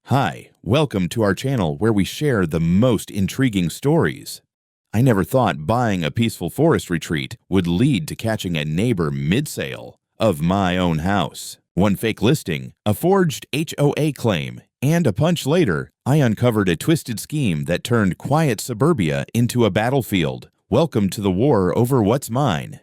Hi, welcome to our channel where we share the most intriguing stories. I never thought buying a peaceful forest retreat would lead to catching a neighbor mid-sale of my own house. One fake listing, a forged HOA claim, and a punch later, I uncovered a twisted scheme that turned quiet suburbia into a battlefield. Welcome to the war over what's mine.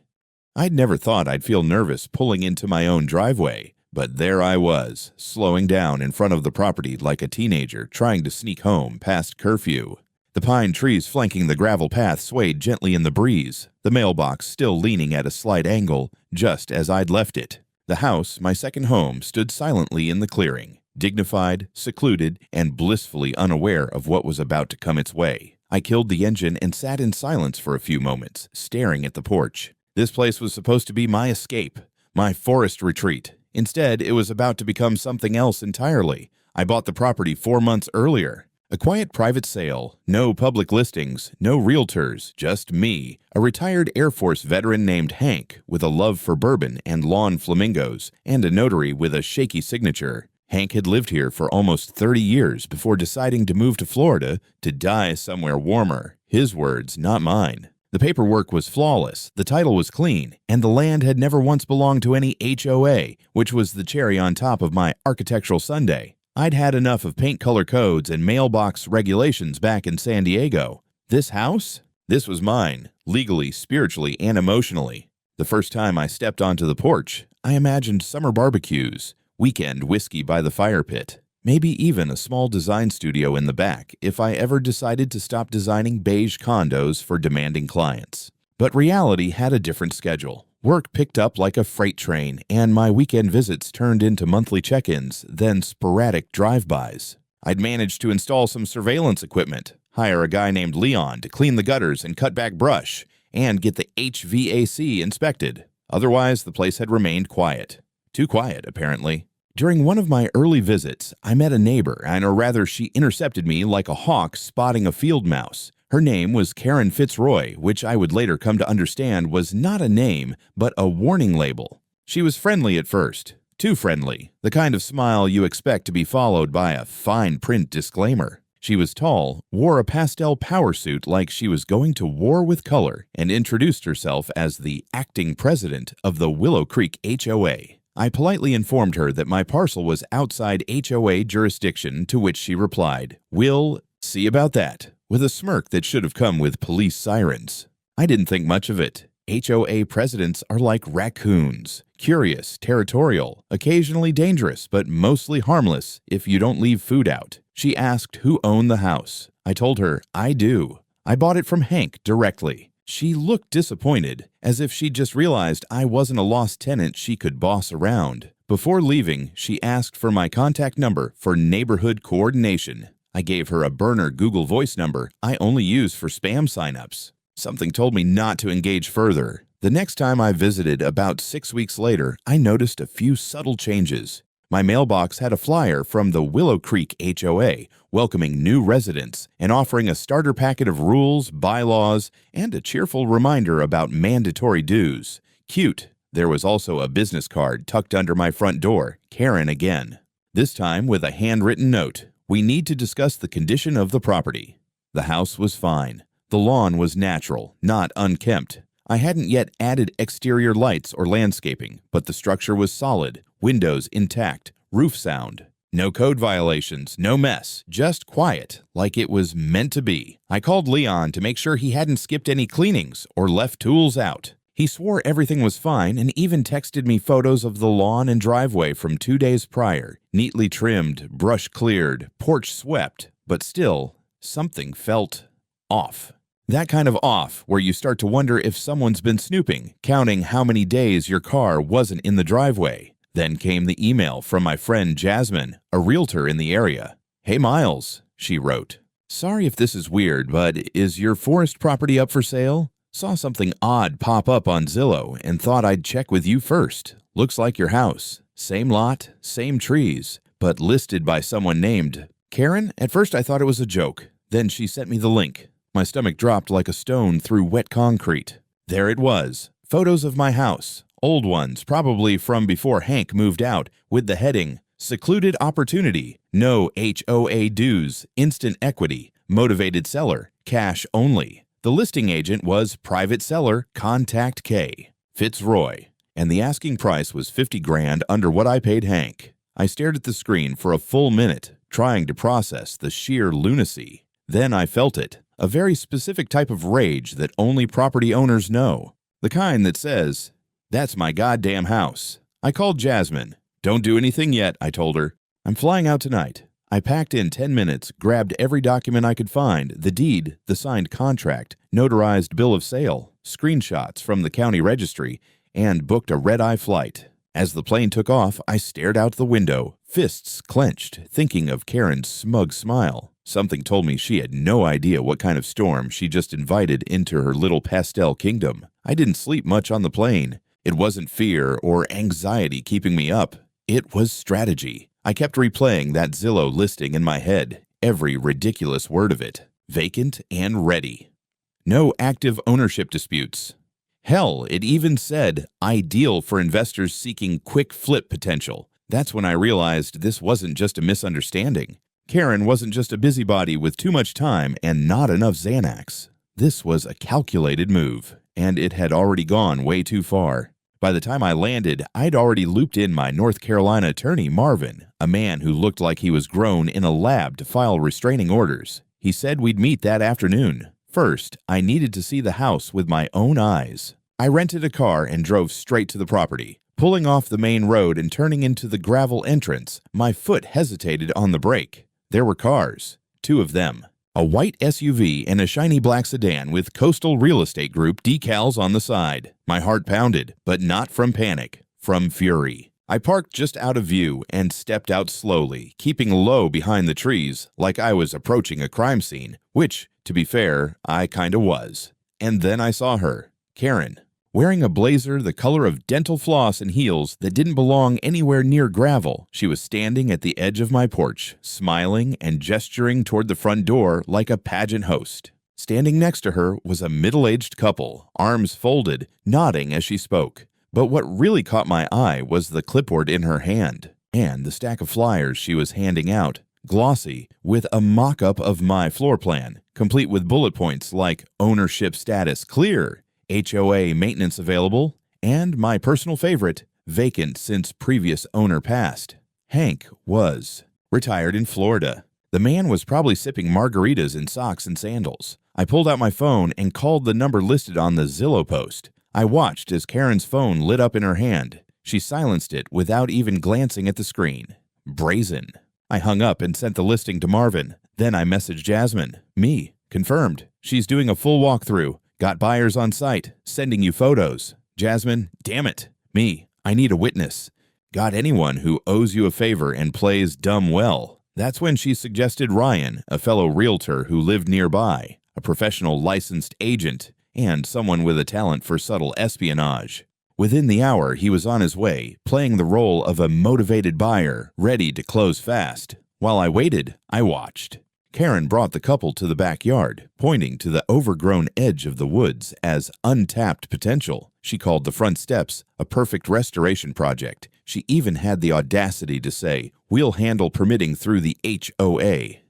I'd never thought I'd feel nervous pulling into my own driveway. But there I was, slowing down in front of the property like a teenager trying to sneak home past curfew. The pine trees flanking the gravel path swayed gently in the breeze, the mailbox still leaning at a slight angle, just as I'd left it. The house, my second home, stood silently in the clearing, dignified, secluded, and blissfully unaware of what was about to come its way. I killed the engine and sat in silence for a few moments, staring at the porch. This place was supposed to be my escape, my forest retreat. Instead, it was about to become something else entirely. I bought the property 4 months earlier. A quiet private sale, no public listings, no realtors, just me, a retired Air Force veteran named Hank with a love for bourbon and lawn flamingos, and a notary with a shaky signature. Hank had lived here for almost 30 years before deciding to move to Florida to die somewhere warmer. His words, not mine. The paperwork was flawless, the title was clean, and the land had never once belonged to any HOA, which was the cherry on top of my architectural sundae. I'd had enough of paint color codes and mailbox regulations back in San Diego. This house? This was mine, legally, spiritually, and emotionally. The first time I stepped onto the porch, I imagined summer barbecues, weekend whiskey by the fire pit. Maybe even a small design studio in the back if I ever decided to stop designing beige condos for demanding clients. But reality had a different schedule. Work picked up like a freight train, and my weekend visits turned into monthly check-ins, then sporadic drive-bys. I'd managed to install some surveillance equipment, hire a guy named Leon to clean the gutters and cut back brush, and get the HVAC inspected. Otherwise, the place had remained quiet. Too quiet, apparently. During one of my early visits, I met a neighbor, or rather she intercepted me like a hawk spotting a field mouse. Her name was Karen Fitzroy, which I would later come to understand was not a name, but a warning label. She was friendly at first, too friendly, the kind of smile you expect to be followed by a fine print disclaimer. She was tall, wore a pastel power suit like she was going to war with color, and introduced herself as the acting president of the Willow Creek HOA. I politely informed her that my parcel was outside HOA jurisdiction, to which she replied, "We'll see about that," with a smirk that should have come with police sirens. I didn't think much of it. HOA presidents are like raccoons, curious, territorial, occasionally dangerous, but mostly harmless if you don't leave food out. She asked who owned the house. I told her, I do. I bought it from Hank directly. She looked disappointed, as if she'd just realized I wasn't a lost tenant she could boss around. Before leaving, she asked for my contact number for neighborhood coordination. I gave her a burner Google Voice number I only use for spam signups. Something told me not to engage further. The next time I visited, about 6 weeks later, I noticed a few subtle changes. My mailbox had a flyer from the Willow Creek HOA welcoming new residents and offering a starter packet of rules, bylaws, and a cheerful reminder about mandatory dues. Cute. There was also a business card tucked under my front door, Karen again. This time with a handwritten note. We need to discuss the condition of the property. The house was fine. The lawn was natural, not unkempt. I hadn't yet added exterior lights or landscaping, but the structure was solid, windows intact, roof sound. No code violations, no mess, just quiet, like it was meant to be. I called Leon to make sure he hadn't skipped any cleanings or left tools out. He swore everything was fine and even texted me photos of the lawn and driveway from 2 days prior, neatly trimmed, brush cleared, porch swept, but still, something felt off. That kind of off where you start to wonder if someone's been snooping, counting how many days your car wasn't in the driveway. Then came the email from my friend Jasmine, a realtor in the area. "Hey Miles," she wrote. "Sorry if this is weird, but is your forest property up for sale? Saw something odd pop up on Zillow and thought I'd check with you first. Looks like your house. Same lot, same trees, but listed by someone named Karen." At first I thought it was a joke. Then she sent me the link. My stomach dropped like a stone through wet concrete. There it was. Photos of my house. Old ones, probably from before Hank moved out, with the heading, secluded opportunity, no HOA dues, instant equity, motivated seller, cash only. The listing agent was private seller, contact K, Fitzroy, and the asking price was 50 grand under what I paid Hank. I stared at the screen for a full minute, trying to process the sheer lunacy. Then I felt it, a very specific type of rage that only property owners know. The kind that says, "That's my goddamn house." I called Jasmine. "Don't do anything yet," I told her. "I'm flying out tonight." I packed in 10 minutes, grabbed every document I could find, the deed, the signed contract, notarized bill of sale, screenshots from the county registry, and booked a red-eye flight. As the plane took off, I stared out the window, fists clenched, thinking of Karen's smug smile. Something told me she had no idea what kind of storm she just invited into her little pastel kingdom. I didn't sleep much on the plane. It wasn't fear or anxiety keeping me up. It was strategy. I kept replaying that Zillow listing in my head, every ridiculous word of it. Vacant and ready. No active ownership disputes. Hell, it even said, ideal for investors seeking quick flip potential. That's when I realized this wasn't just a misunderstanding. Karen wasn't just a busybody with too much time and not enough Xanax. This was a calculated move, and it had already gone way too far. By the time I landed, I'd already looped in my North Carolina attorney, Marvin, a man who looked like he was grown in a lab to file restraining orders. He said we'd meet that afternoon. First, I needed to see the house with my own eyes. I rented a car and drove straight to the property. Pulling off the main road and turning into the gravel entrance, my foot hesitated on the brake. There were cars, 2 of them. A white SUV and a shiny black sedan with Coastal Real Estate Group decals on the side. My heart pounded, but not from panic, from fury. I parked just out of view and stepped out slowly, keeping low behind the trees like I was approaching a crime scene, which, to be fair, I kinda was. And then I saw her, Karen, wearing a blazer the color of dental floss and heels that didn't belong anywhere near gravel. She was standing at the edge of my porch, smiling and gesturing toward the front door like a pageant host. Standing next to her was a middle-aged couple, arms folded, nodding as she spoke. But what really caught my eye was the clipboard in her hand, and the stack of flyers she was handing out, glossy, with a mock-up of my floor plan, complete with bullet points like ownership status clear, HOA maintenance available, and my personal favorite, vacant since previous owner passed. Hank was retired in Florida. The man was probably sipping margaritas in socks and sandals. I pulled out my phone and called the number listed on the Zillow post. I watched as Karen's phone lit up in her hand. She silenced it without even glancing at the screen. Brazen. I hung up and sent the listing to Marvin. Then I messaged Jasmine. Me. Confirmed. She's doing a full walkthrough. Got buyers on site, sending you photos. Jasmine, damn it. Me, I need a witness. Got anyone who owes you a favor and plays dumb well. That's when she suggested Ryan, a fellow realtor who lived nearby, a professional licensed agent, and someone with a talent for subtle espionage. Within the hour, he was on his way, playing the role of a motivated buyer, ready to close fast. While I waited, I watched. Karen brought the couple to the backyard, pointing to the overgrown edge of the woods as untapped potential. She called the front steps a perfect restoration project. She even had the audacity to say, "We'll handle permitting through the HOA."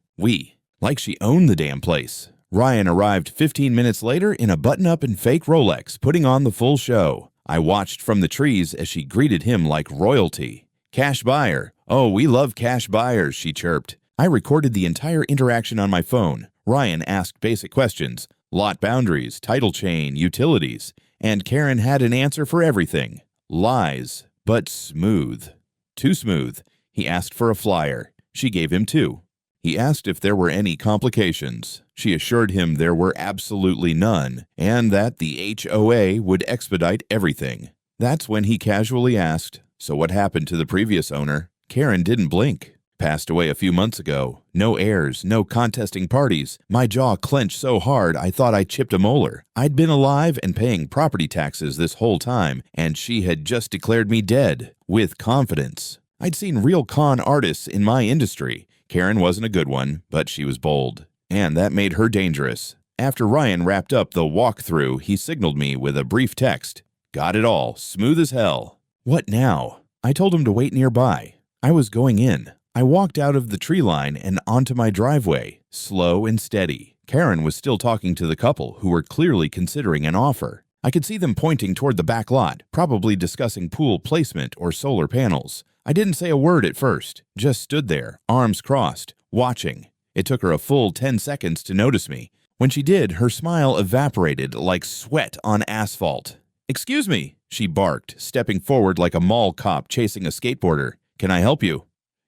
Like she owned the damn place. Ryan arrived 15 minutes later in a button-up and fake Rolex, putting on the full show. I watched from the trees as she greeted him like royalty. "Cash buyer. Oh, we love cash buyers," she chirped. I recorded the entire interaction on my phone. Ryan asked basic questions, lot boundaries, title chain, utilities, and Karen had an answer for everything. Lies, but smooth. Too smooth. He asked for a flyer. She gave him 2. He asked if there were any complications. She assured him there were absolutely none, and that the HOA would expedite everything. That's when he casually asked, "So what happened to the previous owner?" Karen didn't blink. "Passed away a few months ago. No heirs, no contesting parties. My jaw clenched so hard I thought I chipped a molar. I'd been alive and paying property taxes this whole time, and she had just declared me dead, with confidence. I'd seen real con artists in my industry. Karen wasn't a good one, but she was bold, and that made her dangerous. After Ryan wrapped up the walkthrough, he signaled me with a brief text. Got it all, smooth as hell. What now? I told him to wait nearby. I was going in. I walked out of the tree line and onto my driveway, slow and steady. Karen was still talking to the couple, who were clearly considering an offer. I could see them pointing toward the back lot, probably discussing pool placement or solar panels. I didn't say a word at first, just stood there, arms crossed, watching. It took her a full 10 seconds to notice me. When she did, her smile evaporated like sweat on asphalt. "Excuse me," she barked, stepping forward like a mall cop chasing a skateboarder. "Can I help you?"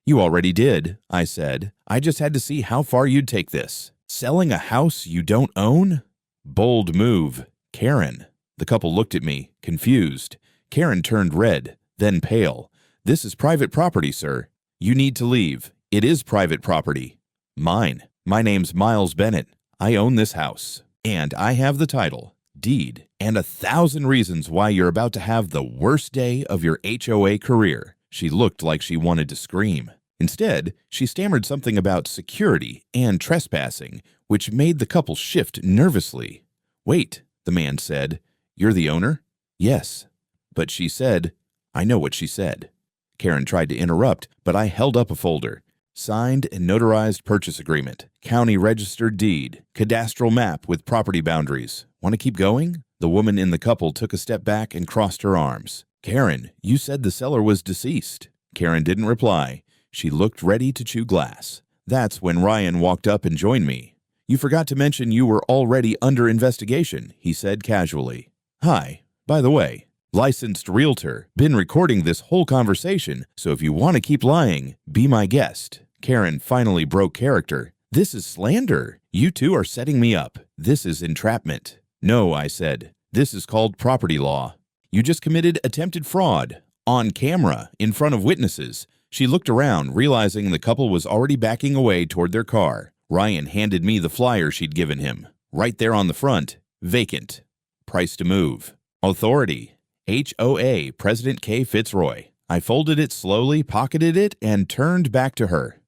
"You already did," I said. "I just had to see how far you'd take this." "Selling a house you don't own?" Bold move. "Karen." The couple looked at me, confused. Karen turned red, then pale. "This is private property, sir. You need to leave. It is private property." "Mine. My name's Miles Bennett. I own this house. And I have the title, deed, and 1,000 reasons why you're about to have the worst day of your HOA career." She looked like she wanted to scream. Instead, she stammered something about security and trespassing, which made the couple shift nervously. "Wait," the man said. "You're the owner?" "Yes." But she said, I know what she said. Karen tried to interrupt, but I held up a folder. Signed and notarized purchase agreement, county registered deed, cadastral map with property boundaries. Want to keep going? The woman in the couple took a step back and crossed her arms. "Karen, you said the seller was deceased." Karen didn't reply. She looked ready to chew glass. That's when Ryan walked up and joined me. "You forgot to mention you were already under investigation," he said casually. "Hi, by the way, licensed realtor, been recording this whole conversation, so if you want to keep lying, be my guest." Karen finally broke character. "This is slander. You two are setting me up. This is entrapment." "No," I said. "This is called property law. You just committed attempted fraud. On camera, in front of witnesses." She looked around, realizing the couple was already backing away toward their car. Ryan handed me the flyer she'd given him. Right there on the front, vacant. Price to move. Authority, HOA, President K. Fitzroy. I folded it slowly, pocketed it, and turned back to her.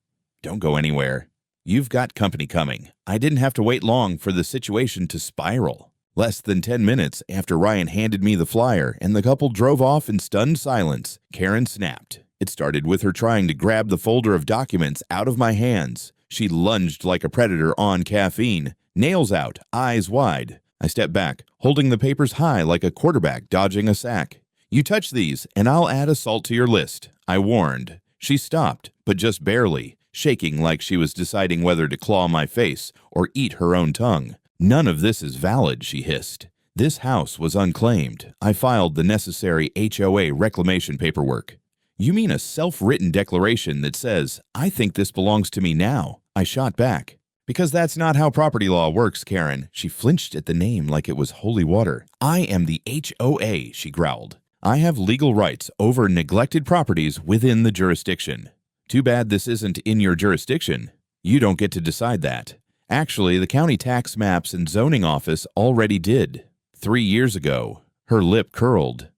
"Don't go anywhere. You've got company coming." I didn't have to wait long for the situation to spiral. Less than 10 minutes after Ryan handed me the flyer and the couple drove off in stunned silence, Karen snapped. It started with her trying to grab the folder of documents out of my hands. She lunged like a predator on caffeine, nails out, eyes wide. I stepped back, holding the papers high like a quarterback dodging a sack. "You touch these, and I'll add assault to your list," I warned. She stopped, but just barely, shaking like she was deciding whether to claw my face or eat her own tongue. "None of this is valid," she hissed. "This house was unclaimed. I filed the necessary HOA reclamation paperwork." "You mean a self-written declaration that says, 'I think this belongs to me now'?" I shot back. "Because that's not how property law works, Karen." She flinched at the name like it was holy water. "I am the HOA," she growled. "I have legal rights over neglected properties within the jurisdiction." "Too bad this isn't in your jurisdiction. You don't get to decide that. Actually, the county tax maps and zoning office already did. 3 years ago." Her lip curled.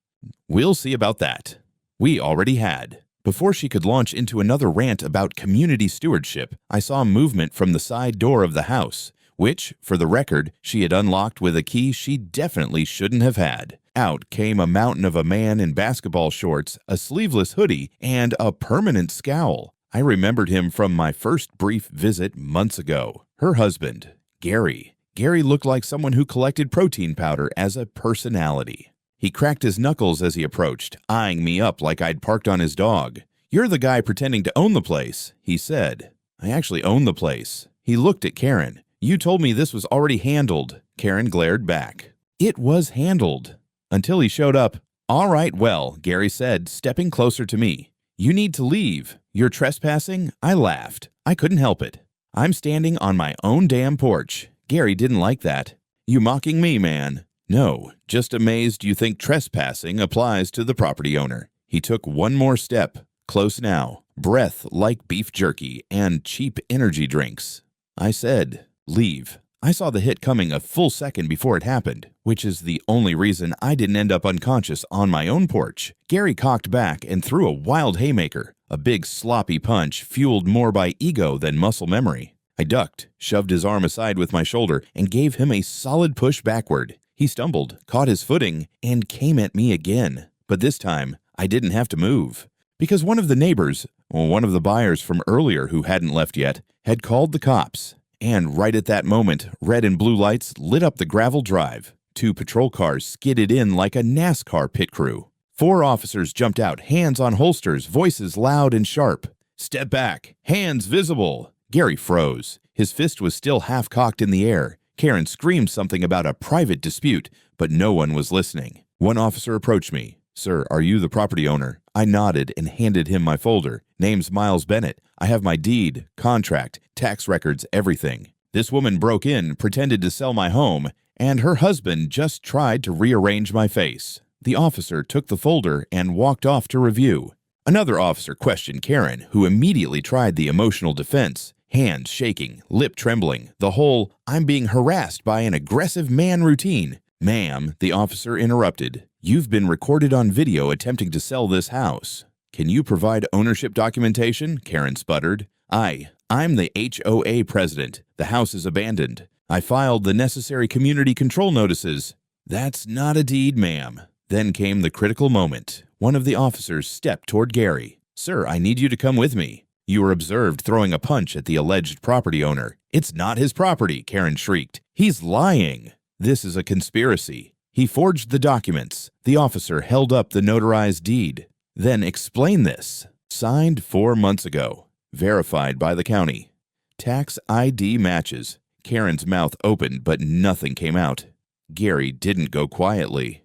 "We'll see about that." We already had. Before she could launch into another rant about community stewardship, I saw movement from the side door of the house, which, for the record, she had unlocked with a key she definitely shouldn't have had. Out came a mountain of a man in basketball shorts, a sleeveless hoodie, and a permanent scowl. I remembered him from my first brief visit months ago. Her husband, Gary. Gary looked like someone who collected protein powder as a personality. He cracked his knuckles as he approached, eyeing me up like I'd parked on his dog. "You're the guy pretending to own the place," he said. "I actually own the place." He looked at Karen. "You told me this was already handled." Karen glared back. "It was handled. Until he showed up." "All right, well," Gary said, stepping closer to me. "You need to leave. You're trespassing?" I laughed. I couldn't help it. "I'm standing on my own damn porch." Gary didn't like that. "You mocking me, man?" "No, just amazed you think trespassing applies to the property owner." He took one more step. Close now. Breath like beef jerky and cheap energy drinks. I said, "Leave." I saw the hit coming a full second before it happened, which is the only reason I didn't end up unconscious on my own porch. Gary cocked back and threw a wild haymaker, a big sloppy punch fueled more by ego than muscle memory. I ducked, shoved his arm aside with my shoulder, and gave him a solid push backward. He stumbled, caught his footing, and came at me again. But this time, I didn't have to move. Because one of the neighbors, or one of the buyers from earlier who hadn't left yet, had called the cops. And right at that moment, red and blue lights lit up the gravel drive. 2 patrol cars skidded in like a NASCAR pit crew. 4 officers jumped out, hands on holsters, voices loud and sharp. "Step back! Hands visible!" Gary froze. His fist was still half-cocked in the air. Karen screamed something about a private dispute, but no one was listening. One officer approached me. "Sir, are you the property owner?" I nodded and handed him my folder. "Name's Miles Bennett. I have my deed, contract, tax records, everything. This woman broke in, pretended to sell my home, and her husband just tried to rearrange my face." The officer took the folder and walked off to review. Another officer questioned Karen, who immediately tried the emotional defense. Hands shaking, lip trembling, the whole "I'm being harassed by an aggressive man" routine. "Ma'am," the officer interrupted, "you've been recorded on video attempting to sell this house." "Can you provide ownership documentation?" Karen sputtered. I'm the HOA president. The house is abandoned. I filed the necessary community control notices." "That's not a deed, ma'am." Then came the critical moment. One of the officers stepped toward Gary. "Sir, I need you to come with me." You were observed throwing a punch at the alleged property owner. "It's not his property," Karen shrieked. "He's lying. This is a conspiracy. He forged the documents." The officer held up the notarized deed. "Then explain this." "Signed 4 months ago. Verified by the county. Tax ID matches." Karen's mouth opened, but nothing came out. Gary didn't go quietly.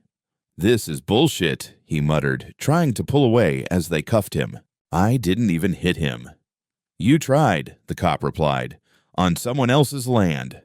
"This is bullshit," he muttered, trying to pull away as they cuffed him. I didn't even hit him. "You tried," the cop replied, "on someone else's land."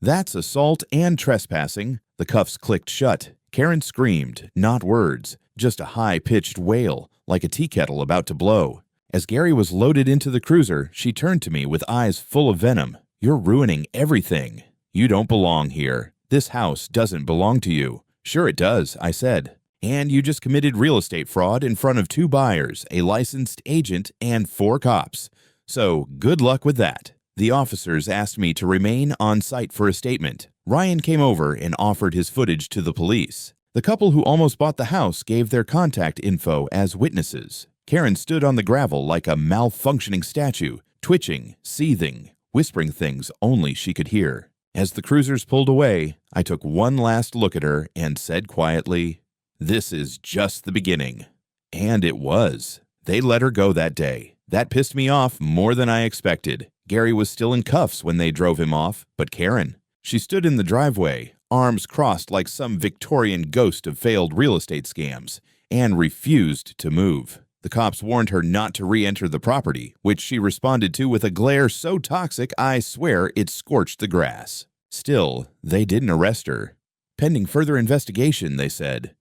"That's assault and trespassing." The cuffs clicked shut. Karen screamed, not words, just a high-pitched wail, like a tea kettle about to blow. As Gary was loaded into the cruiser, she turned to me with eyes full of venom. "You're ruining everything. You don't belong here. This house doesn't belong to you." "Sure it does," I said. "And you just committed real estate fraud in front of 2 buyers, a licensed agent, and 4 cops. So good luck with that." The officers asked me to remain on site for a statement. Ryan came over and offered his footage to the police. The couple who almost bought the house gave their contact info as witnesses. Karen stood on the gravel like a malfunctioning statue, twitching, seething, whispering things only she could hear. As the cruisers pulled away, I took one last look at her and said quietly, "This is just the beginning." And it was. They let her go that day. That pissed me off more than I expected. Gary was still in cuffs when they drove him off, but Karen, she stood in the driveway, arms crossed like some Victorian ghost of failed real estate scams, and refused to move. The cops warned her not to re-enter the property, which she responded to with a glare so toxic I swear it scorched the grass. Still, they didn't arrest her. "Pending further investigation," they said.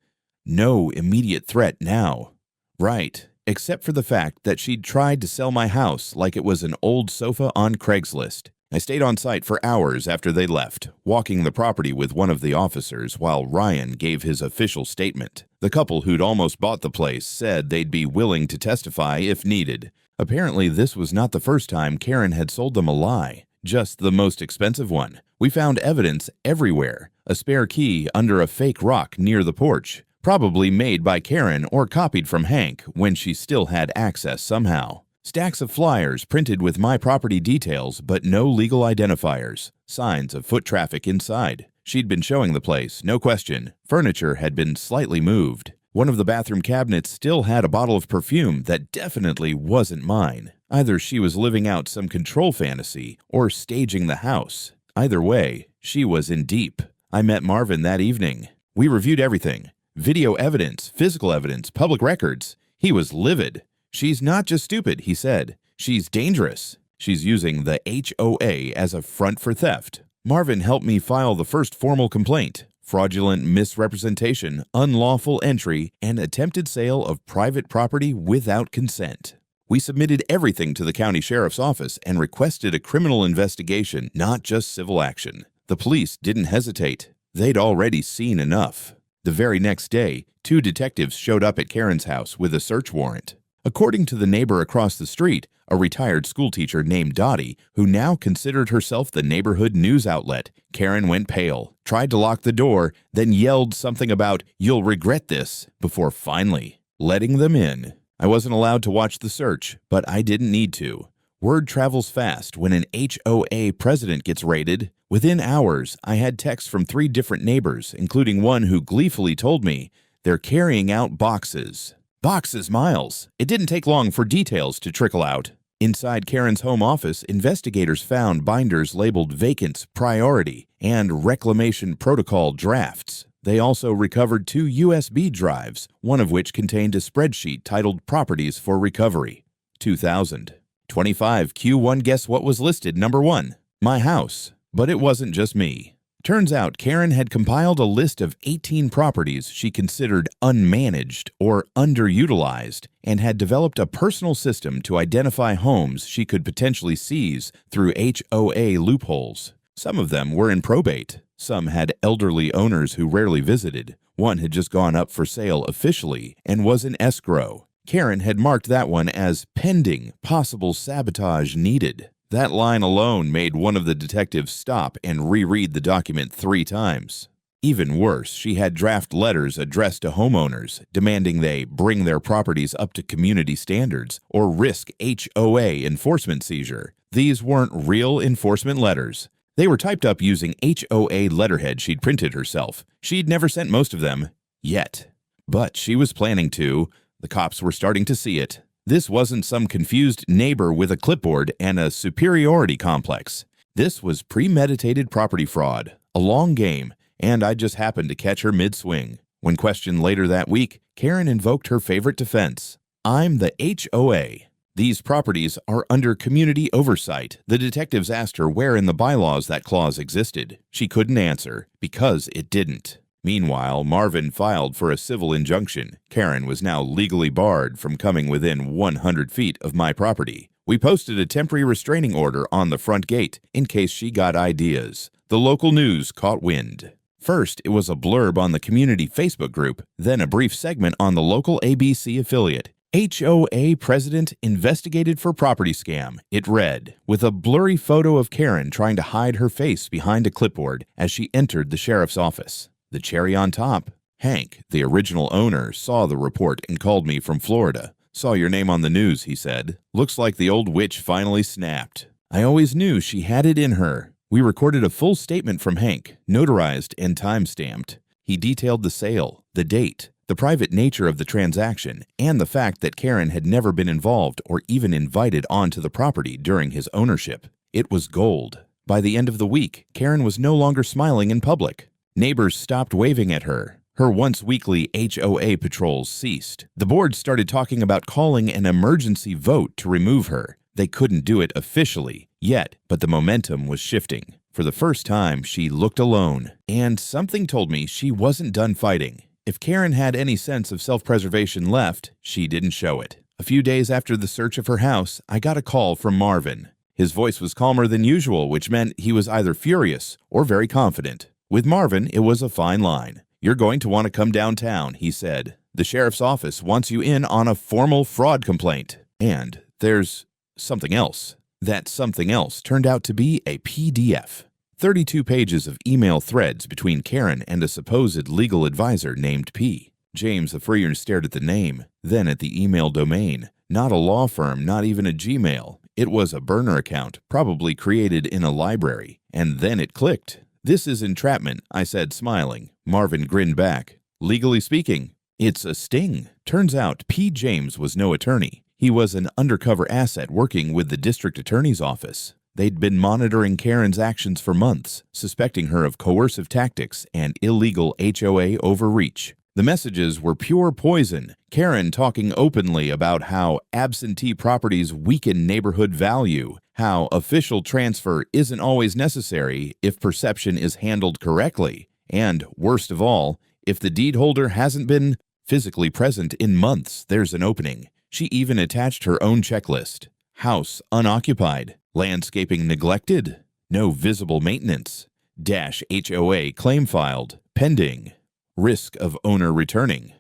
No immediate threat now. Right, except for the fact that she'd tried to sell my house like it was an old sofa on Craigslist. I stayed on site for hours after they left, walking the property with one of the officers while Ryan gave his official statement. The couple who'd almost bought the place said they'd be willing to testify if needed. Apparently, this was not the first time Karen had sold them a lie, just the most expensive one. We found evidence everywhere, a spare key under a fake rock near the porch, probably made by Karen or copied from Hank when she still had access somehow. Stacks of flyers printed with my property details but no legal identifiers. Signs of foot traffic inside. She'd been showing the place, no question. Furniture had been slightly moved. One of the bathroom cabinets still had a bottle of perfume that definitely wasn't mine. Either she was living out some control fantasy or staging the house. Either way, she was in deep. I met Marvin that evening. We reviewed everything. Video evidence, physical evidence, public records. He was livid. "She's not just stupid," he said. "She's dangerous. She's using the HOA as a front for theft." Marvin helped me file the first formal complaint: fraudulent misrepresentation, unlawful entry, and attempted sale of private property without consent. We submitted everything to the county sheriff's office and requested a criminal investigation, not just civil action. The police didn't hesitate. They'd already seen enough. The very next day, 2 detectives showed up at Karen's house with a search warrant. According to the neighbor across the street, a retired schoolteacher named Dottie, who now considered herself the neighborhood news outlet, Karen went pale, tried to lock the door, then yelled something about "you'll regret this," before finally letting them in. I wasn't allowed to watch the search, but I didn't need to. Word travels fast when an HOA president gets raided. Within hours, I had texts from 3 different neighbors, including one who gleefully told me they're carrying out boxes. Boxes, Miles. It didn't take long for details to trickle out. Inside Karen's home office, investigators found binders labeled Vacants Priority and Reclamation Protocol Drafts. They also recovered 2 USB drives, one of which contained a spreadsheet titled Properties for Recovery. 2000. 25 Q1 Guess what was listed number 1? My house. But it wasn't just me. Turns out Karen had compiled a list of 18 properties she considered unmanaged or underutilized and had developed a personal system to identify homes she could potentially seize through HOA loopholes. Some of them were in probate. Some had elderly owners who rarely visited. One had just gone up for sale officially and was in escrow. Karen had marked that one as pending, possible sabotage needed. That line alone made one of the detectives stop and reread the document 3 times. Even worse, she had draft letters addressed to homeowners, demanding they bring their properties up to community standards or risk HOA enforcement seizure. These weren't real enforcement letters. They were typed up using HOA letterhead she'd printed herself. She'd never sent most of them, yet. But she was planning to. The cops were starting to see it. This wasn't some confused neighbor with a clipboard and a superiority complex. This was premeditated property fraud, a long game, and I just happened to catch her mid-swing. When questioned later that week, Karen invoked her favorite defense. I'm the HOA. These properties are under community oversight. The detectives asked her where in the bylaws that clause existed. She couldn't answer, because it didn't. Meanwhile, Marvin filed for a civil injunction. Karen was now legally barred from coming within 100 feet of my property. We posted a temporary restraining order on the front gate in case she got ideas. The local news caught wind. First, it was a blurb on the community Facebook group, then a brief segment on the local ABC affiliate. HOA president investigated for property scam, it read, with a blurry photo of Karen trying to hide her face behind a clipboard as she entered the sheriff's office. The cherry on top, Hank, the original owner, saw the report and called me from Florida. Saw your name on the news, he said. Looks like the old witch finally snapped. I always knew she had it in her. We recorded a full statement from Hank, notarized and time-stamped. He detailed the sale, the date, the private nature of the transaction, and the fact that Karen had never been involved or even invited onto the property during his ownership. It was gold. By the end of the week, Karen was no longer smiling in public. Neighbors stopped waving at her. Her once-weekly HOA patrols ceased. The board started talking about calling an emergency vote to remove her. They couldn't do it officially yet, but the momentum was shifting. For the first time, she looked alone, and something told me she wasn't done fighting. If Karen had any sense of self-preservation left, she didn't show it. A few days after the search of her house, I got a call from Marvin. His voice was calmer than usual, which meant he was either furious or very confident. With Marvin, it was a fine line. You're going to want to come downtown, he said. The sheriff's office wants you in on a formal fraud complaint. And there's something else. That something else turned out to be a PDF. 32 pages of email threads between Karen and a supposed legal advisor named P. James the Freer stared at the name, then at the email domain. Not a law firm, not even a Gmail. It was a burner account, probably created in a library. And then it clicked. This is entrapment, I said, smiling. Marvin grinned back. Legally speaking, it's a sting. Turns out P. James was no attorney. He was an undercover asset working with the district attorney's office. They'd been monitoring Karen's actions for months, suspecting her of coercive tactics and illegal HOA overreach. The messages were pure poison. Karen talking openly about how absentee properties weaken neighborhood value, how official transfer isn't always necessary if perception is handled correctly, and, worst of all, if the deed holder hasn't been physically present in months, there's an opening. She even attached her own checklist. House unoccupied. Landscaping neglected. No visible maintenance. -HOA claim filed. Pending. Risk of owner returning.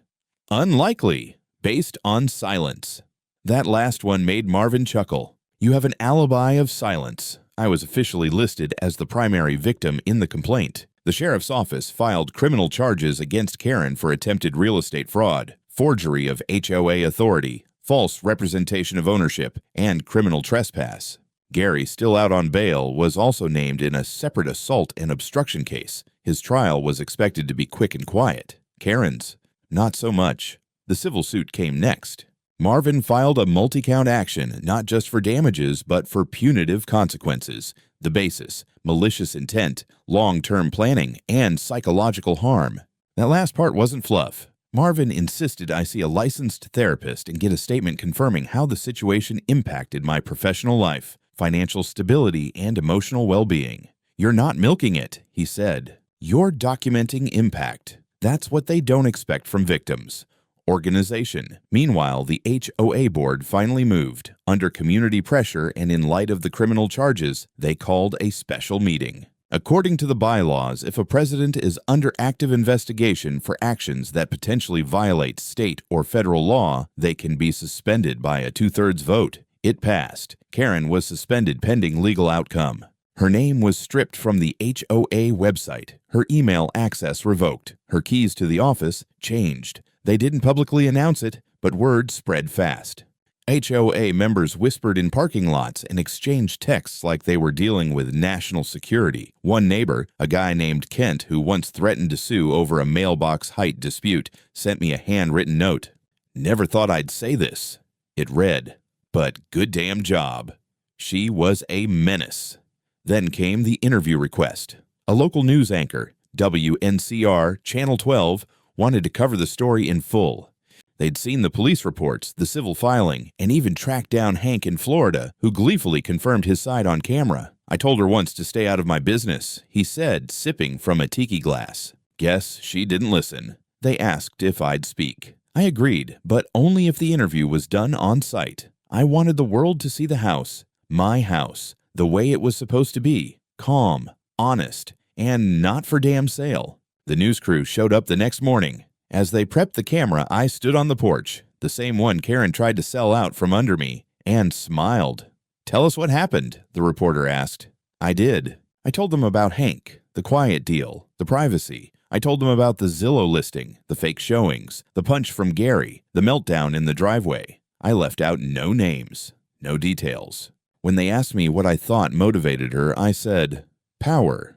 Unlikely. Based on silence. That last one made Marvin chuckle. You have an alibi of silence. I was officially listed as the primary victim in the complaint. The sheriff's office filed criminal charges against Karen for attempted real estate fraud, forgery of HOA authority, false representation of ownership, and criminal trespass. Gary, still out on bail, was also named in a separate assault and obstruction case. His trial was expected to be quick and quiet. Karen's, not so much. The civil suit came next. Marvin filed a multi-count action, not just for damages, but for punitive consequences. The basis: malicious intent, long-term planning, and psychological harm. That last part wasn't fluff. Marvin insisted I see a licensed therapist and get a statement confirming how the situation impacted my professional life, financial stability, and emotional well-being. "You're not milking it," he said. "You're documenting impact." That's what they don't expect from victims. Organization. Meanwhile, the HOA board finally moved. Under community pressure and in light of the criminal charges, they called a special meeting. According to the bylaws, if a president is under active investigation for actions that potentially violate state or federal law, they can be suspended by a 2/3 vote. It passed. Karen was suspended pending legal outcome. Her name was stripped from the HOA website, her email access revoked, her keys to the office changed. They didn't publicly announce it, but word spread fast. HOA members whispered in parking lots and exchanged texts like they were dealing with national security. One neighbor, a guy named Kent who once threatened to sue over a mailbox height dispute, sent me a handwritten note. "Never thought I'd say this." It read, "But good damn job." She was a menace. Then came the interview request. A local news anchor, WNCR Channel 12, wanted to cover the story in full. They'd seen the police reports, the civil filing, and even tracked down Hank in Florida, who gleefully confirmed his side on camera. "I told her once to stay out of my business," he said, sipping from a tiki glass. Guess she didn't listen. They asked if I'd speak. I agreed, but only if the interview was done on site. I wanted the world to see the house, my house, the way it was supposed to be, calm, honest, and not for damn sale. The news crew showed up the next morning. As they prepped the camera, I stood on the porch, the same one Karen tried to sell out from under me, and smiled. "Tell us what happened," the reporter asked. I did. I told them about Hank, the quiet deal, the privacy. I told them about the Zillow listing, the fake showings, the punch from Gary, the meltdown in the driveway. I left out no names, no details. When they asked me what I thought motivated her, I said, power.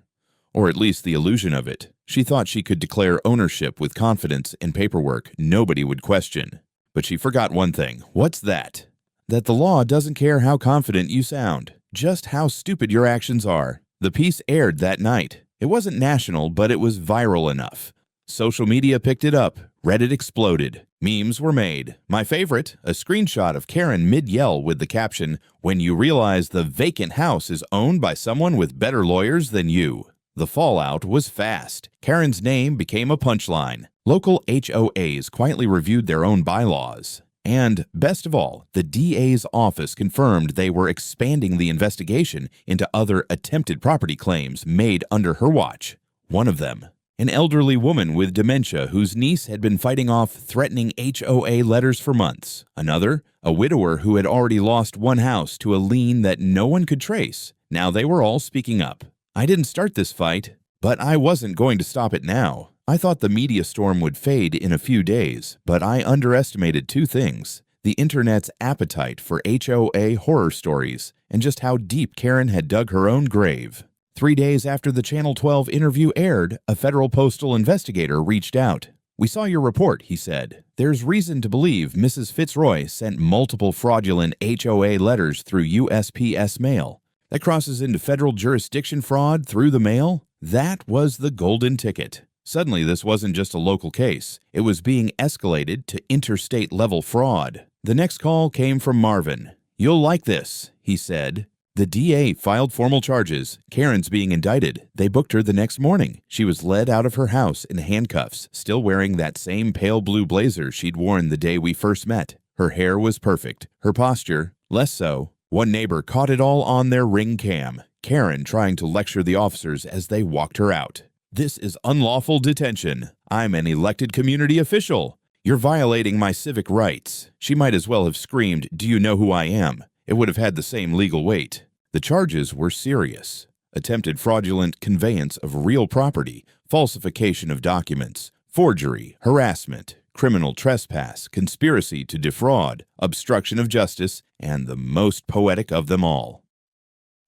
Or at least the illusion of it. She thought she could declare ownership with confidence and paperwork nobody would question. But she forgot one thing. What's that? That the law doesn't care how confident you sound, just how stupid your actions are. The piece aired that night. It wasn't national, but it was viral enough. Social media picked it up. Reddit exploded. Memes were made. My favorite, a screenshot of Karen mid-yell with the caption, "When you realize the vacant house is owned by someone with better lawyers than you." The fallout was fast. Karen's name became a punchline. Local HOAs quietly reviewed their own bylaws. And, best of all, the DA's office confirmed they were expanding the investigation into other attempted property claims made under her watch. One of them, an elderly woman with dementia whose niece had been fighting off threatening HOA letters for months. Another, a widower who had already lost one house to a lien that no one could trace. Now they were all speaking up. I didn't start this fight, but I wasn't going to stop it now. I thought the media storm would fade in a few days, but I underestimated two things: the internet's appetite for HOA horror stories and just how deep Karen had dug her own grave. 3 days after the Channel 12 interview aired, a federal postal investigator reached out. "We saw your report," he said. "There's reason to believe Mrs. Fitzroy sent multiple fraudulent HOA letters through USPS mail. That crosses into federal jurisdiction fraud through the mail. That was the golden ticket." Suddenly, this wasn't just a local case. It was being escalated to interstate-level fraud. The next call came from Marvin. "You'll like this," he said. The DA filed formal charges. Karen's being indicted. They booked her the next morning. She was led out of her house in handcuffs, still wearing that same pale blue blazer she'd worn the day we first met. Her hair was perfect. Her posture, less so. One neighbor caught it all on their Ring cam. Karen trying to lecture the officers as they walked her out. "This is unlawful detention. I'm an elected community official. You're violating my civic rights." She might as well have screamed, "Do you know who I am?" It would have had the same legal weight. The charges were serious. Attempted fraudulent conveyance of real property, falsification of documents, forgery, harassment, criminal trespass, conspiracy to defraud, obstruction of justice, and the most poetic of them all,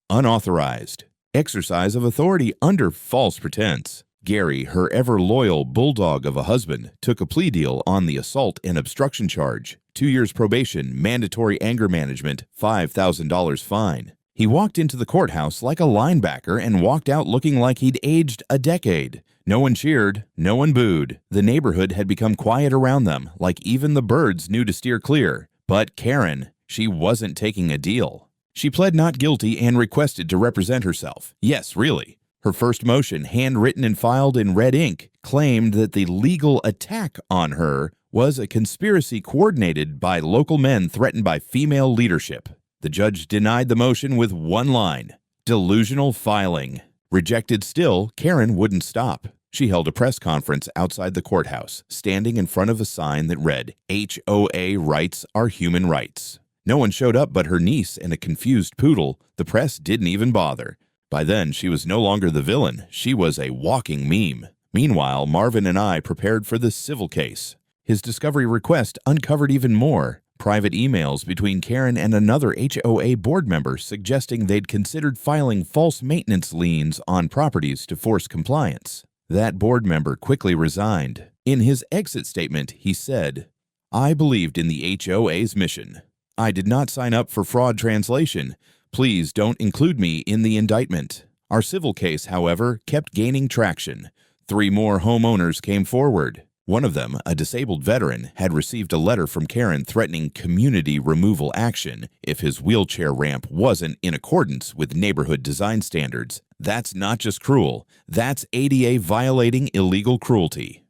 unauthorized exercise of authority under false pretense. Gary, her ever-loyal bulldog of a husband, took a plea deal on the assault and obstruction charge. 2 years probation, mandatory anger management, $5,000 fine. He walked into the courthouse like a linebacker and walked out looking like he'd aged a decade. No one cheered, no one booed. The neighborhood had become quiet around them, like even the birds knew to steer clear. But Karen, she wasn't taking a deal. She pled not guilty and requested to represent herself. Yes, really. Her first motion, handwritten and filed in red ink, claimed that the legal attack on her was a conspiracy coordinated by local men threatened by female leadership. The judge denied the motion with one line: delusional filing. Rejected still, Karen wouldn't stop. She held a press conference outside the courthouse, standing in front of a sign that read, HOA rights are human rights. No one showed up but her niece and a confused poodle. The press didn't even bother. By then, she was no longer the villain. She was a walking meme. Meanwhile, Marvin and I prepared for the civil case. His discovery request uncovered even more. Private emails between Karen and another HOA board member suggesting they'd considered filing false maintenance liens on properties to force compliance. That board member quickly resigned. In his exit statement, he said, "I believed in the HOA's mission. I did not sign up for fraud translation. Please don't include me in the indictment." Our civil case, however, kept gaining traction. 3 more homeowners came forward. One of them, a disabled veteran, had received a letter from Karen threatening community removal action if his wheelchair ramp wasn't in accordance with neighborhood design standards. That's not just cruel, that's ADA violating illegal cruelty.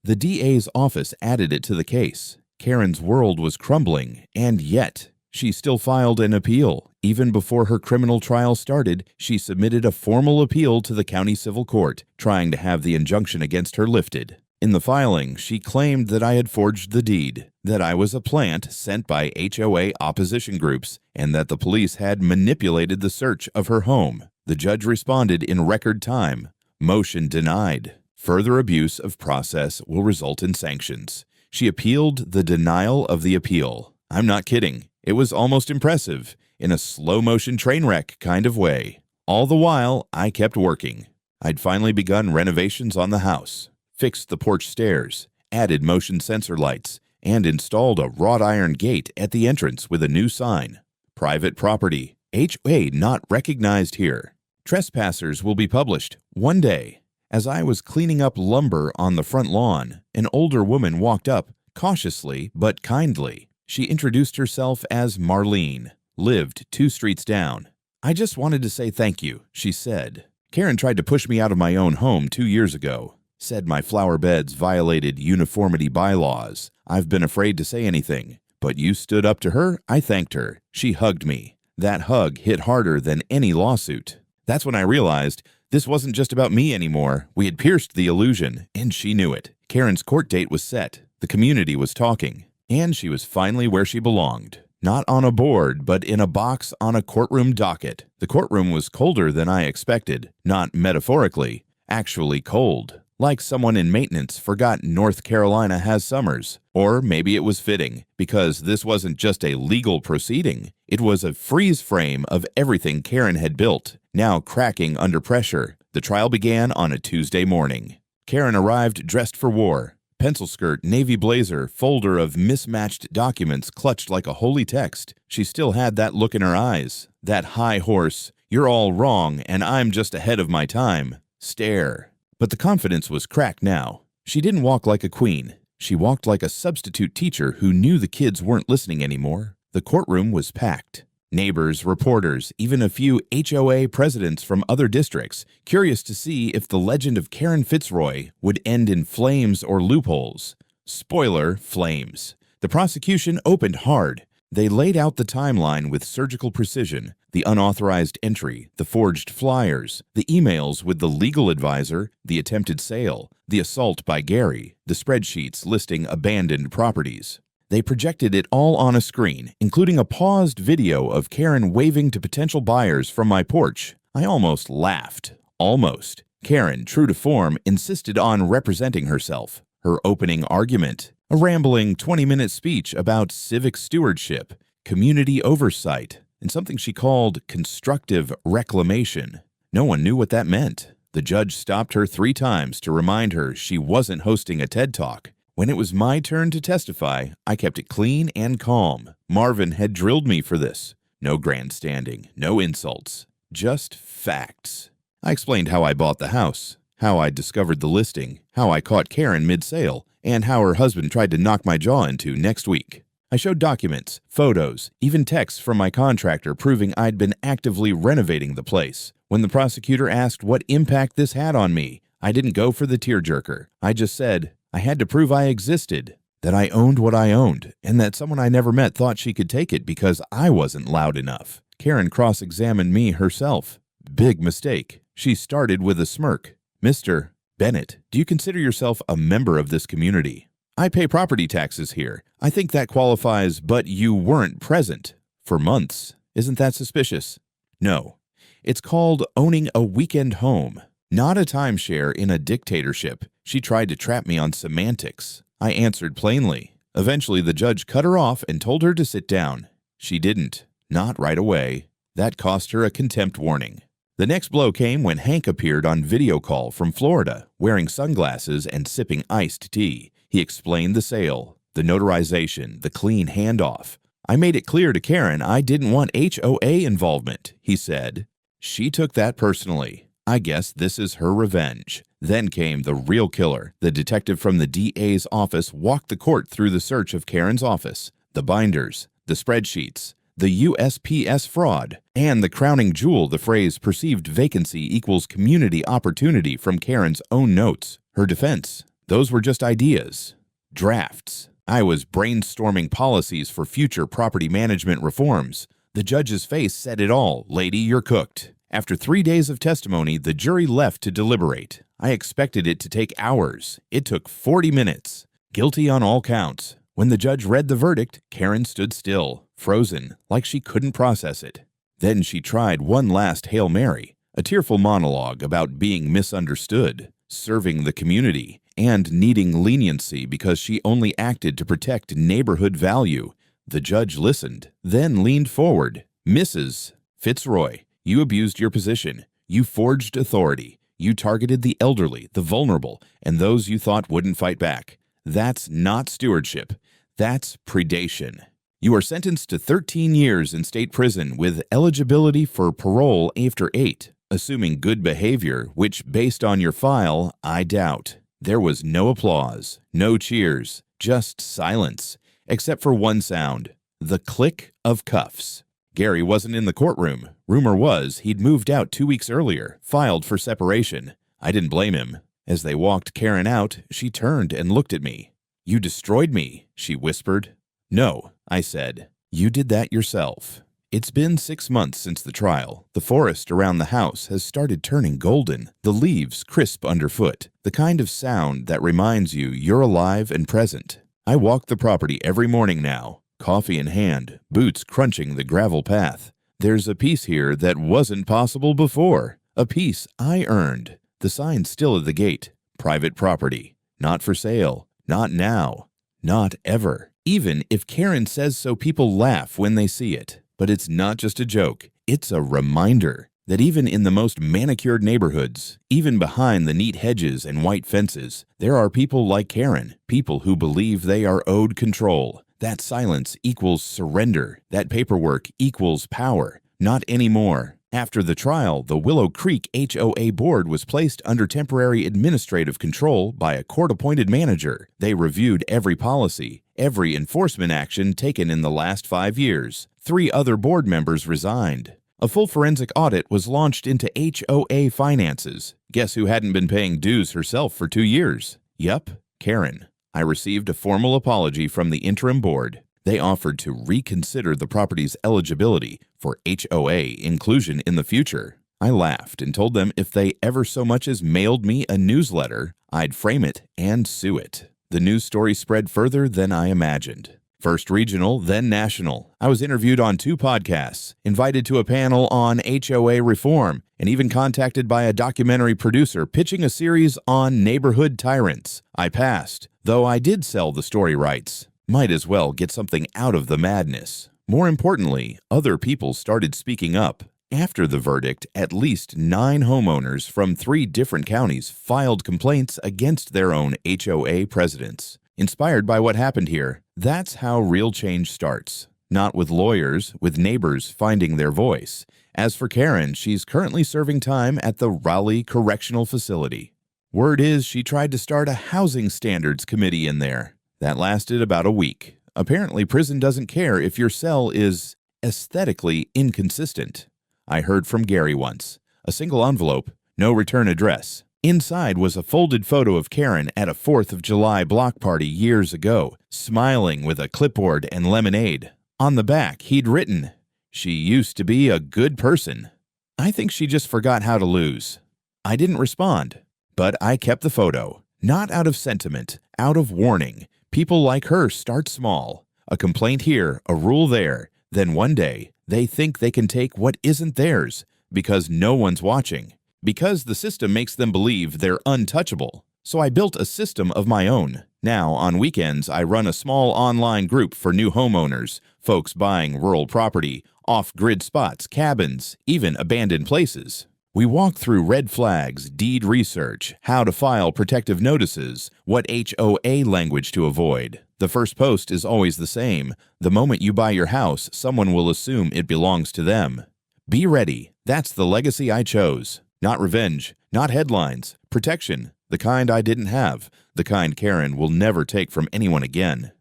The DA's office added it to the case. Karen's world was crumbling, and yet she still filed an appeal. Even before her criminal trial started, she submitted a formal appeal to the county civil court, trying to have the injunction against her lifted. In the filing, she claimed that I had forged the deed, that I was a plant sent by HOA opposition groups, and that the police had manipulated the search of her home. The judge responded in record time. Motion denied. Further abuse of process will result in sanctions. She appealed the denial of the appeal. I'm not kidding. It was almost impressive, in a slow-motion train wreck kind of way. All the while, I kept working. I'd finally begun renovations on the house, fixed the porch stairs, added motion sensor lights, and installed a wrought iron gate at the entrance with a new sign. Private property. HOA not recognized here. Trespassers will be published one day. As I was cleaning up lumber on the front lawn, an older woman walked up, cautiously but kindly. She introduced herself as Marlene, lived 2 streets down. "I just wanted to say thank you," she said. "Karen tried to push me out of my own home 2 years ago. Said my flower beds violated uniformity bylaws. I've been afraid to say anything. But you stood up to her, I thanked her. She hugged me. That hug hit harder than any lawsuit. That's when I realized this wasn't just about me anymore. We had pierced the illusion, and she knew it. Karen's court date was set. The community was talking. And she was finally where she belonged. Not on a board, but in a box on a courtroom docket. The courtroom was colder than I expected. Not metaphorically, actually cold. Like someone in maintenance forgot North Carolina has summers. Or maybe it was fitting, because this wasn't just a legal proceeding. It was a freeze frame of everything Karen had built, now cracking under pressure. The trial began on a Tuesday morning. Karen arrived dressed for war. Pencil skirt, navy blazer, folder of mismatched documents clutched like a holy text. She still had that look in her eyes, that high horse, "You're all wrong and I'm just ahead of my time" stare. But the confidence was cracked now. She didn't walk like a queen. She walked like a substitute teacher who knew the kids weren't listening anymore. The courtroom was packed. Neighbors, reporters, even a few HOA presidents from other districts, curious to see if the legend of Karen Fitzroy would end in flames or loopholes. Spoiler, flames. The prosecution opened hard. They laid out the timeline with surgical precision, the unauthorized entry, the forged flyers, the emails with the legal advisor, the attempted sale, the assault by Gary, the spreadsheets listing abandoned properties. They projected it all on a screen, including a paused video of Karen waving to potential buyers from my porch. I almost laughed. Almost. Karen, true to form, insisted on representing herself. Her opening argument: A rambling 20-minute speech about civic stewardship, community oversight, and something she called constructive reclamation. No one knew what that meant. The judge stopped her 3 times to remind her she wasn't hosting a TED Talk. When it was my turn to testify, I kept it clean and calm. Marvin had drilled me for this. No grandstanding, no insults, just facts. I explained how I bought the house, how I discovered the listing, how I caught Karen mid-sale, and how her husband tried to knock my jaw into next week. I showed documents, photos, even texts from my contractor proving I'd been actively renovating the place. When the prosecutor asked what impact this had on me, I didn't go for the tearjerker. I just said I had to prove I existed, that I owned what I owned, and that someone I never met thought she could take it because I wasn't loud enough. Karen cross-examined me herself. Big mistake. She started with a smirk. Mr. Bennett, do you consider yourself a member of this community? I pay property taxes here. I think that qualifies, but you weren't present for months. Isn't that suspicious? No. It's called owning a weekend home, not a timeshare in a dictatorship. She tried to trap me on semantics. I answered plainly. Eventually, the judge cut her off and told her to sit down. She didn't. Not right away. That cost her a contempt warning. The next blow came when Hank appeared on video call from Florida, wearing sunglasses and sipping iced tea. He explained the sale, the notarization, the clean handoff. I made it clear to Karen I didn't want HOA involvement, he said. She took that personally. I guess this is her revenge. Then came the real killer. The detective from the DA's office walked the court through the search of Karen's office, the binders, the spreadsheets, the USPS fraud, and the crowning jewel, the phrase perceived vacancy equals community opportunity from Karen's own notes. Her defense. Those were just ideas. Drafts. I was brainstorming policies for future property management reforms. The judge's face said it all. Lady, you're cooked. After 3 days of testimony, the jury left to deliberate. I expected it to take hours. It took 40 minutes. Guilty on all counts. When the judge read the verdict, Karen stood still, frozen, like she couldn't process it. Then she tried one last Hail Mary, a tearful monologue about being misunderstood, serving the community, and needing leniency because she only acted to protect neighborhood value. The judge listened, then leaned forward. Mrs. Fitzroy, you abused your position. You forged authority. You targeted the elderly, the vulnerable, and those you thought wouldn't fight back. That's not stewardship. That's predation. You are sentenced to 13 years in state prison with eligibility for parole after 8, assuming good behavior, which, based on your file, I doubt. There was no applause, no cheers, just silence, except for one sound, the click of cuffs. Gary wasn't in the courtroom. Rumor was he'd moved out 2 weeks earlier, filed for separation. I didn't blame him. As they walked Karen out, she turned and looked at me. You destroyed me, she whispered. No, I said. You did that yourself. It's been 6 months since the trial. The forest around the house has started turning golden, the leaves crisp underfoot, the kind of sound that reminds you you're alive and present. I walk the property every morning now, coffee in hand, boots crunching the gravel path. There's a peace here that wasn't possible before, a peace I earned. The sign's still at the gate. Private property. Not for sale. Not now. Not ever. Even if Karen says so, people laugh when they see it. But it's not just a joke. It's a reminder that even in the most manicured neighborhoods, even behind the neat hedges and white fences, there are people like Karen, people who believe they are owed control. That silence equals surrender. That paperwork equals power. Not anymore. After the trial, the Willow Creek HOA board was placed under temporary administrative control by a court-appointed manager. They reviewed every policy, every enforcement action taken in the last 5 years. 3 other board members resigned. A full forensic audit was launched into HOA finances. Guess who hadn't been paying dues herself for 2 years? Yup, Karen. I received a formal apology from the interim board. They offered to reconsider the property's eligibility for HOA inclusion in the future. I laughed and told them if they ever so much as mailed me a newsletter, I'd frame it and sue it. The news story spread further than I imagined. First regional, then national. I was interviewed on 2 podcasts, invited to a panel on HOA reform, and even contacted by a documentary producer pitching a series on neighborhood tyrants. I passed. Though I did sell the story rights. Might as well get something out of the madness. More importantly, other people started speaking up. After the verdict, at least 9 homeowners from 3 different counties filed complaints against their own HOA presidents. Inspired by what happened here, that's how real change starts. Not with lawyers, with neighbors finding their voice. As for Karen, she's currently serving time at the Raleigh Correctional Facility. Word is she tried to start a housing standards committee in there. That lasted about a week. Apparently, prison doesn't care if your cell is aesthetically inconsistent. I heard from Gary once. A single envelope, no return address. Inside was a folded photo of Karen at a 4th of July block party years ago, smiling with a clipboard and lemonade. On the back, he'd written, "She used to be a good person." I think she just forgot how to lose. I didn't respond, but I kept the photo. Not out of sentiment, out of warning. People like her start small. A complaint here, a rule there. Then one day, they think they can take what isn't theirs because no one's watching. Because the system makes them believe they're untouchable. So I built a system of my own. Now, on weekends, I run a small online group for new homeowners, folks buying rural property, off-grid spots, cabins, even abandoned places. We walk through red flags, deed research, how to file protective notices, what HOA language to avoid. The first post is always the same. The moment you buy your house, someone will assume it belongs to them. Be ready. That's the legacy I chose. Not revenge, not headlines, protection, the kind I didn't have, the kind Karen will never take from anyone again.